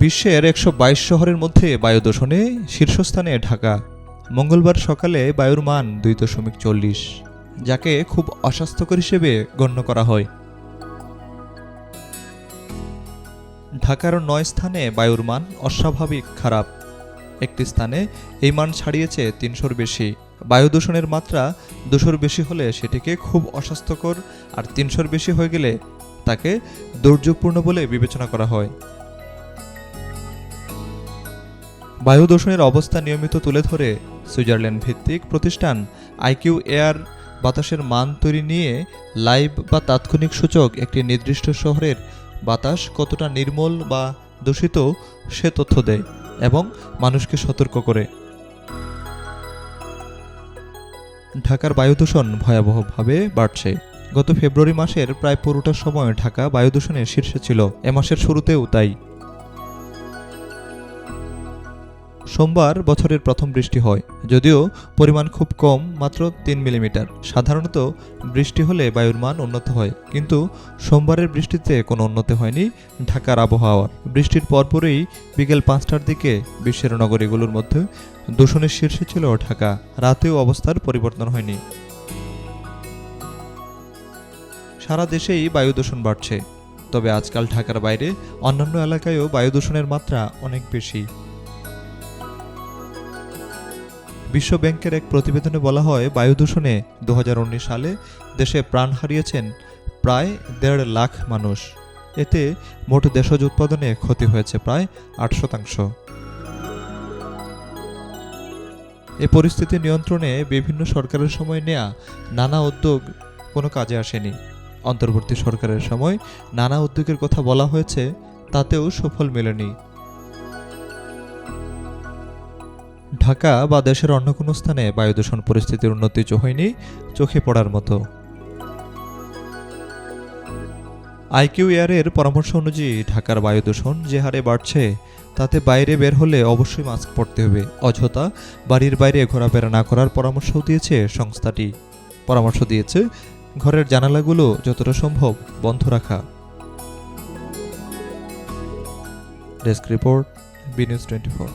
বিশ্বের ১২২ শহরের মধ্যে বায়ু দূষণে শীর্ষস্থানে ঢাকা। মঙ্গলবার সকালে বায়ুর মান ২.৪০, যাকে খুব অস্বাস্থ্যকর হিসেবে গণ্য করা হয়। ঢাকার ৯ স্থানে বায়ুর মান অস্বাভাবিক খারাপ। একটি স্থানে এই মান ছাড়িয়েছে ৩০০-র বেশি। বায়ু দূষণের মাত্রা ২০০-র বেশি হলে সেটিকে খুব অস্বাস্থ্যকর, আর ৩০০-র বেশি হয়ে গেলে তাকে দুর্যোগপূর্ণ বলে বিবেচনা করা হয়। বায়ু দূষণের অবস্থা নিয়মিত তুলে ধরে সুইজারল্যান্ড ভিত্তিক প্রতিষ্ঠান আইকিউ এয়ার বাতাসের মান তৈরি নিয়ে লাইভ বা তাৎক্ষণিক সূচক একটি নির্দিষ্ট শহরের বাতাস কতটা নির্মল বা দূষিত সে তথ্য দেয় এবং মানুষকে সতর্ক করে। ঢাকার বায়ু দূষণ ভয়াবহভাবে বাড়ছে। গত ফেব্রুয়ারি মাসের প্রায় পুরোটা সময় ঢাকা বায়ু দূষণের শীর্ষে ছিল, এ মাসের শুরুতেও তাই। সোমবার বছরের প্রথম বৃষ্টি হয়, যদিও পরিমাণ খুব কম, মাত্র ৩ মিলিমিটার। সাধারণত বৃষ্টি হলে বায়ুর মান উন্নত হয়, কিন্তু সোমবারের বৃষ্টিতে কোনো উন্নতি হয়নি ঢাকার আবহাওয়ার। বৃষ্টির পরপরই বিকেল ৫টার দিকে বিশ্বের নগরীগুলোর মধ্যে দূষণের শীর্ষে ছিল ঢাকা। রাতেও অবস্থার পরিবর্তন হয়নি। সারা দেশেই বায়ু দূষণ বাড়ছে, তবে আজকাল ঢাকার বাইরে অন্যান্য এলাকায়ও বায়ু দূষণের মাত্রা অনেক বেশি। বিশ্ব ব্যাংকের এক প্রতিবেদনে বলা হয়, বায়ু দূষণে ২০১৯ সালে দেশে প্রাণ হারিয়েছেন প্রায় ১.৫ লাখ মানুষ। এতে মোট দেশজ উৎপাদনে ক্ষতি হয়েছে প্রায় ৮%। এ পরিস্থিতি নিয়ন্ত্রণে বিভিন্ন সরকারের সময় নেয়া নানা উদ্যোগ কোনো কাজে আসেনি। অন্তর্বর্তী সরকারের সময় নানা উদ্যোগের কথা বলা হয়েছে, তাতেও সুফল মেলেনি। ঢাকা বা দেশের অন্য কোনো স্থানে বায়ু দূষণ পরিস্থিতির উন্নতি হয়নি চোখে পড়ার মতো। আইকিউ এয়ারের পরামর্শ অনুযায়ী ঢাকার বায়ু দূষণ যে হারে বাড়ছে, তাতে বাইরে বের হলে অবশ্যই মাস্ক পরতে হবে। অযথা বাড়ির বাইরে ঘোরাফেরা না করার পরামর্শও দিয়েছে সংস্থাটি। পরামর্শ দিয়েছে ঘরের জানালাগুলো যতটা সম্ভব বন্ধ রাখা। Desk report, B news 24।